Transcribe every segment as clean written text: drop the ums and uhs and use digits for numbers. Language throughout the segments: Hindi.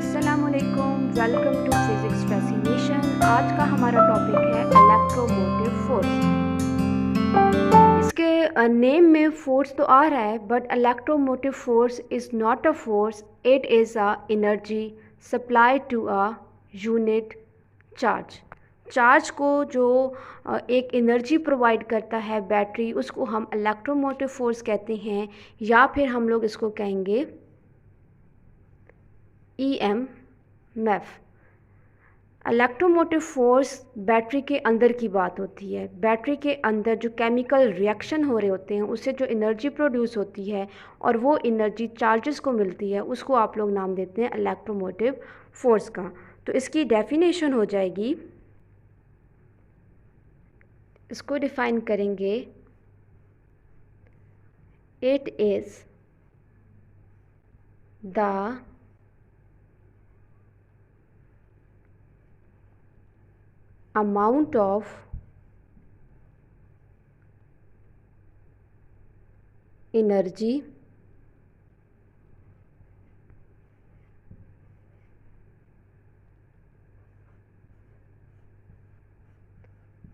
अस्सलामुअलैकुम, वेलकम टू फिजिक्स फैसिनेशन। आज का हमारा टॉपिक है इलेक्ट्रोमोटिव फोर्स। इसके नेम में फोर्स तो आ रहा है, but electromotive force is not a force, it is a energy supply to a unit charge. Charge को जो एक एनर्जी प्रोवाइड करता है बैटरी, उसको हम इलेक्ट्रोमोटिव फोर्स कहते हैं, या फिर हम लोग इसको कहेंगे EMF। इलेक्ट्रोमोटिव फोर्स बैटरी के अंदर की बात होती है। बैटरी के अंदर जो केमिकल रिएक्शन हो रहे होते हैं, उससे जो एनर्जी प्रोड्यूस होती है और वो एनर्जी चार्जेस को मिलती है, उसको आप लोग नाम देते हैं इलेक्ट्रोमोटिव फोर्स का। तो इसकी डेफिनेशन हो जाएगी, इसको डिफाइन करेंगे, it is the amount of energy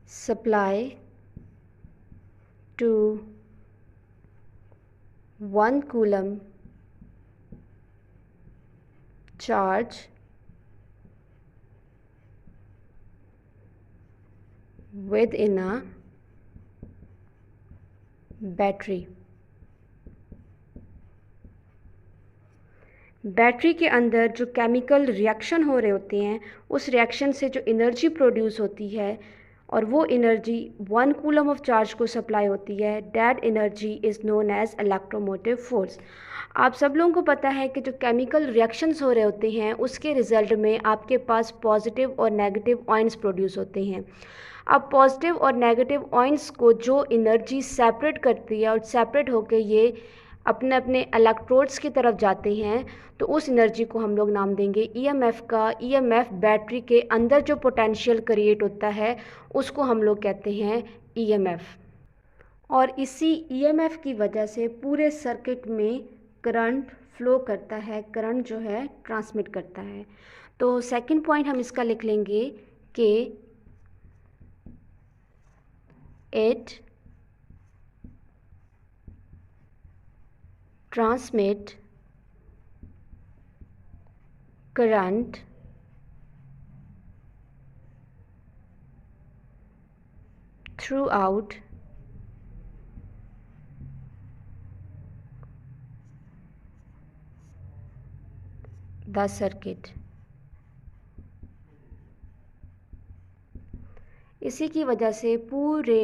supply to 1 coulomb charge within a battery. Battery के अंदर जो केमिकल रिएक्शन हो रहे होते हैं, उस रिएक्शन से जो एनर्जी प्रोड्यूस होती है और वो एनर्जी 1 कूलम ऑफ चार्ज को सप्लाई होती है, that energy is known as electromotive force. आप सब लोगों को पता है कि जो केमिकल रिएक्शंस हो रहे होते हैं, उसके रिजल्ट में आपके पास पॉजिटिव और नेगेटिव आयंस प्रोड्यूस होते हैं। अब पॉजिटिव और नेगेटिव आयंस को जो एनर्जी सेपरेट करती है और सेपरेट होकर ये अपने अपने इलेक्ट्रोड्स की तरफ जाते हैं, तो उस एनर्जी को हम लोग नाम देंगे EMF का। EMF बैटरी के अंदर जो पोटेंशियल क्रिएट होता है, उसको हम लोग कहते हैं EMF। और इसी EMF की वजह से पूरे सर्किट में करंट फ्लो करता है, करंट जो है ट्रांसमिट करता है। तो सेकंड पॉइंट हम इसका लिख लेंगे कि it transmit current throughout the circuit। इसी की वजह से पूरे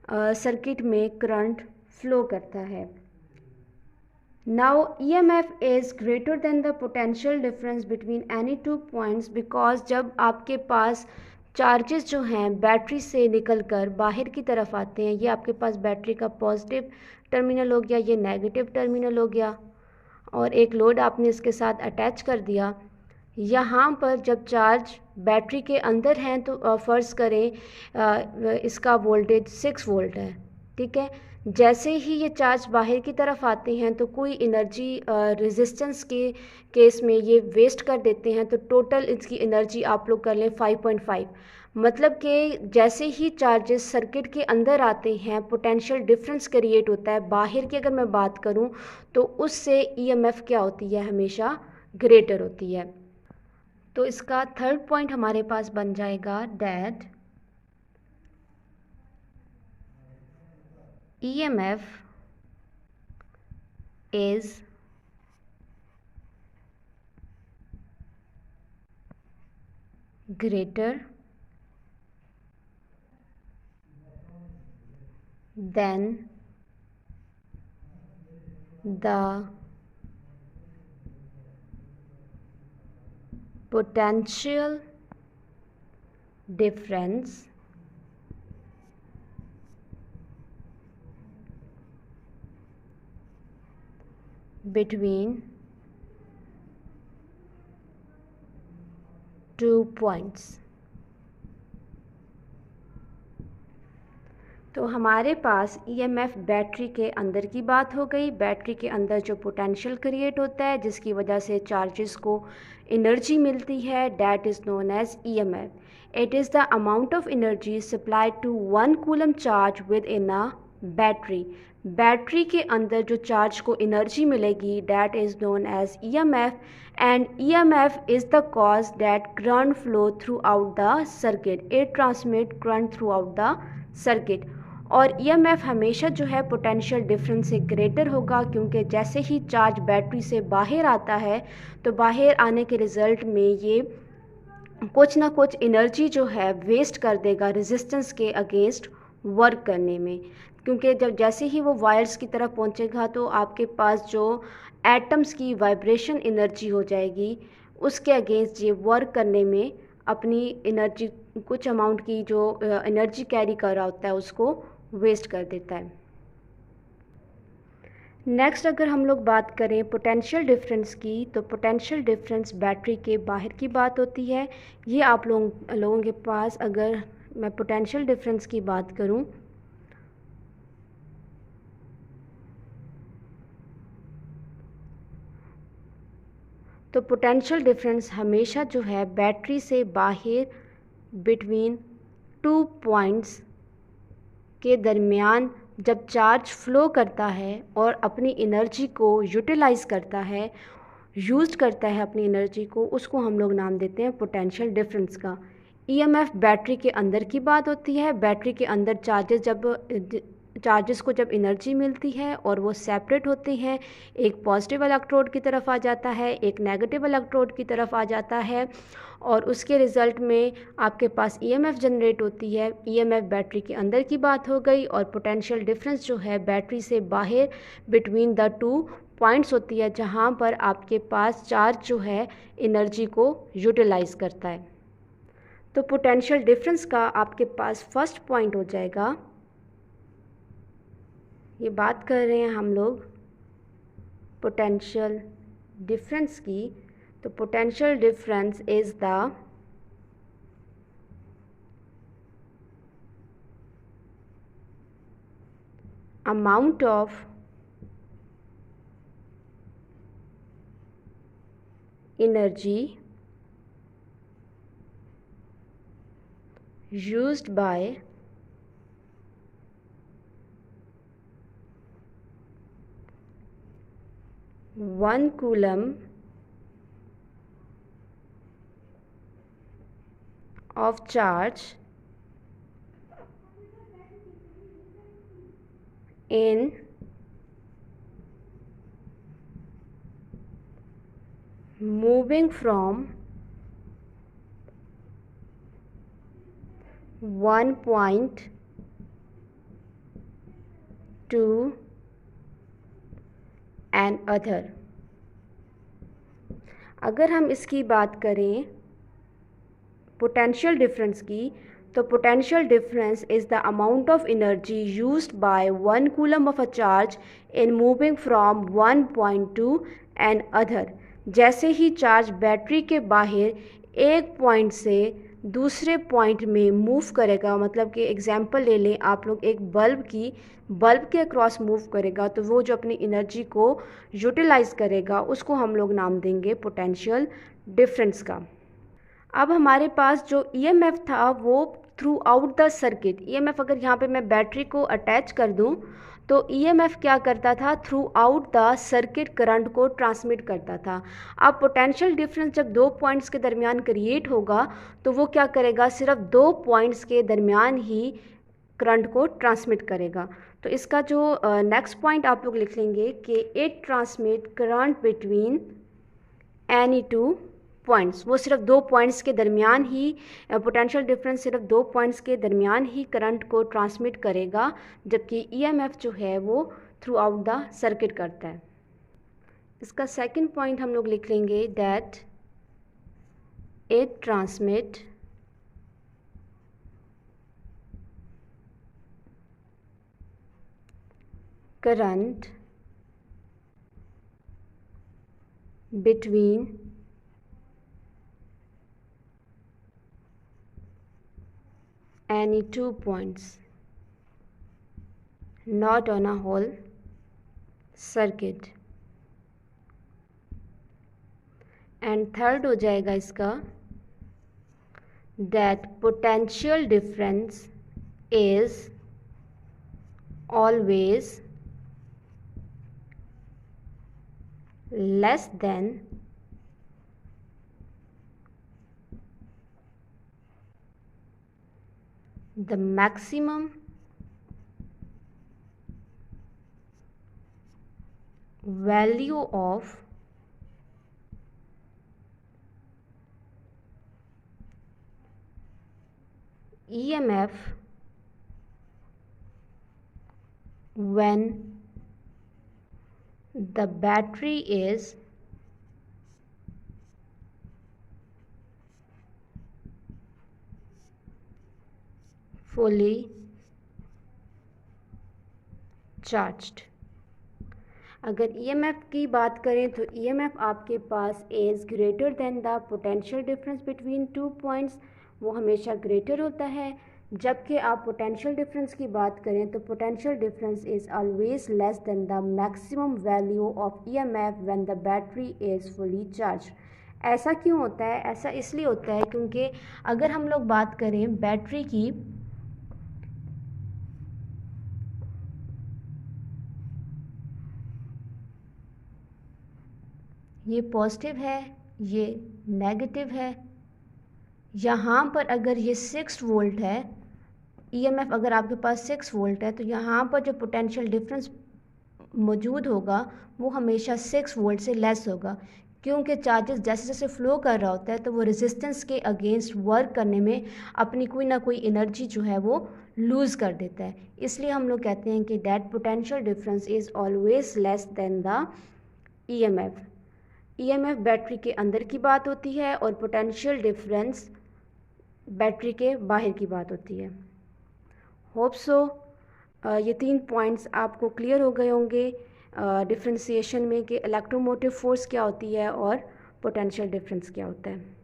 सर्किट में करंट फ्लो करता है। Now EMF is greater than the potential difference between any two points, because जब आपके पास चार्जेस जो हैं बैटरी से निकलकर बाहर की तरफ आते हैं, ये आपके पास बैटरी का पॉजिटिव टर्मिनल हो गया, ये नेगेटिव टर्मिनल हो गया, और एक लोड आपने इसके साथ अटैच कर दिया। यहाँ पर जब चार्ज बैटरी के अंदर हैं, तो फ़र्ज़ करें इसका वोल्टेज 6 वोल्ट है, ठीक है। जैसे ही ये चार्ज बाहर की तरफ आते हैं, तो कोई एनर्जी रेजिस्टेंस के केस में ये वेस्ट कर देते हैं, तो टोटल इसकी एनर्जी आप लोग कर लें 5.5। मतलब कि जैसे ही चार्जेस सर्किट के अंदर आते हैं, पोटेंशियल डिफरेंस क्रिएट होता है। बाहर की अगर मैं बात करूं, तो उससे EMF क्या होती है, हमेशा ग्रेटर होती है। तो इसका थर्ड पॉइंट हमारे पास बन जाएगा, that EMF is greater than the potential difference between 2 points। तो हमारे पास ईएमएफ बैटरी के अंदर की बात हो गई। बैटरी के अंदर जो पोटेंशियल क्रिएट होता है जिसकी वजह से चार्जेस को एनर्जी मिलती है, that is known as EMF. It is the amount of energy supplied to 1 coulomb charge within a battery. Battery के अंदर जो चार्ज को एनर्जी मिलेगी that is known as EMF, and EMF is the cause that current flow throughout the circuit. It transmit current throughout the circuit. और ईएमएफ हमेशा जो है पोटेंशियल डिफरेंस से ग्रेटर होगा, क्योंकि जैसे ही चार्ज बैटरी से बाहर आता है तो बाहर आने के रिज़ल्ट में ये कुछ ना कुछ एनर्जी जो है वेस्ट कर देगा रेजिस्टेंस के अगेंस्ट वर्क करने में। क्योंकि जब जैसे ही वो वायर्स की तरफ पहुंचेगा तो आपके पास जो एटम्स की वाइब्रेशन एनर्जी हो जाएगी, उसके अगेंस्ट ये वर्क करने में अपनी एनर्जी, कुछ अमाउंट की जो एनर्जी कैरी कर रहा होता है उसको वेस्ट कर देता है। नेक्स्ट अगर हम लोग बात करें पोटेंशियल डिफरेंस की, तो पोटेंशियल डिफरेंस बैटरी के बाहर की बात होती है। ये आप लोगों के पास, अगर मैं पोटेंशियल डिफरेंस की बात करूं, तो पोटेंशियल डिफरेंस हमेशा जो है बैटरी से बाहर बिटवीन 2 पॉइंट्स के दरमियान जब चार्ज फ्लो करता है और अपनी एनर्जी को यूटिलाइज़ करता है, यूज़ करता है अपनी एनर्जी को, उसको हम लोग नाम देते हैं पोटेंशियल डिफरेंस का। ईएमएफ बैटरी के अंदर की बात होती है। बैटरी के अंदर चार्जेस को जब एनर्जी मिलती है और वो सेपरेट होते हैं, एक पॉजिटिव इलेक्ट्रोड की तरफ आ जाता है, एक नेगेटिव इलेक्ट्रोड की तरफ आ जाता है, और उसके रिज़ल्ट में आपके पास ईएमएफ जनरेट होती है। ईएमएफ बैटरी के अंदर की बात हो गई, और पोटेंशियल डिफरेंस जो है बैटरी से बाहर बिटवीन द 2 पॉइंट्स होती है, जहाँ पर आपके पास चार्ज जो है एनर्जी को यूटिलाइज़ करता है। तो पोटेंशियल डिफरेंस का आपके पास फर्स्ट पॉइंट हो जाएगा, ये बात कर रहे हैं हम लोग पोटेंशियल डिफरेंस की, तो potential difference is the amount of energy used by 1 coulomb of charge in moving from one point to an other। अगर हम इसकी बात करें पोटेंशियल डिफरेंस की, तो potential difference is the amount of energy used by 1 coulomb of a charge in moving from one point to another. जैसे ही चार्ज बैटरी के बाहर एक पॉइंट से दूसरे पॉइंट में मूव करेगा, मतलब कि एग्जांपल ले लें आप लोग, एक बल्ब के अक्रॉस मूव करेगा, तो वो जो अपनी एनर्जी को यूटिलाइज़ करेगा उसको हम लोग नाम देंगे पोटेंशियल डिफरेंस का। अब हमारे पास जो ईएमएफ था वो through out the circuit, EMF अगर यहाँ पे मैं बैटरी को अटैच कर दूँ तो ईएमएफ क्या करता था, through out the circuit current को ट्रांसमिट करता था। अब पोटेंशियल डिफरेंस जब 2 पॉइंट्स के दरमियान क्रिएट होगा तो वो क्या करेगा, सिर्फ 2 पॉइंट्स के दरमियान ही करंट को ट्रांसमिट करेगा। तो इसका जो नेक्स्ट पॉइंट आप लोग लिख लेंगे कि it transmit current between any 2 points. वो सिर्फ 2 पॉइंट्स के दरमियान ही, पोटेंशियल डिफरेंस सिर्फ 2 पॉइंट्स के दरमियान ही करंट को ट्रांसमिट करेगा, जबकि ईएमएफ जो है वो थ्रू आउट द सर्किट करता है। इसका सेकंड पॉइंट हम लोग लिख लेंगे that it transmit current between any 2 points। not on a whole circuit. And third हो जाएगा इसका that potential difference is always less than the maximum value of EMF when the battery is fully charged. अगर EMF की बात करें तो EMF आपके पास is greater than the potential difference between 2 points, वो हमेशा ग्रेटर होता है। जबकि आप पोटेंशियल डिफरेंस की बात करें तो potential difference is always less than the maximum value of EMF when the battery is fully charge. ऐसा क्यों होता है? ऐसा इसलिए होता है क्योंकि अगर हम लोग बात करें बैटरी की, ये पॉजिटिव है, ये नेगेटिव है। यहाँ पर अगर ये 6 वोल्ट है, EMF अगर आपके पास 6 वोल्ट है, तो यहाँ पर जो पोटेंशियल डिफरेंस मौजूद होगा वो हमेशा 6 वोल्ट से लेस होगा, क्योंकि चार्जेस जैसे जैसे फ्लो कर रहा होता है तो वो रेजिस्टेंस के अगेंस्ट वर्क करने में अपनी कोई ना कोई एनर्जी जो है वो लूज़ कर देता है। इसलिए हम लोग कहते हैं कि that potential difference is always less than the EMF। EMF battery के अंदर की बात होती है और पोटेंशियल डिफरेंस बैटरी के बाहर की बात होती है। होप सो ये 3 पॉइंट्स आपको क्लियर हो गए होंगे डिफ्रेंसिएशन में कि इलेक्ट्रोमोटिव फोर्स क्या होती है और पोटेंशियल डिफरेंस क्या होता है।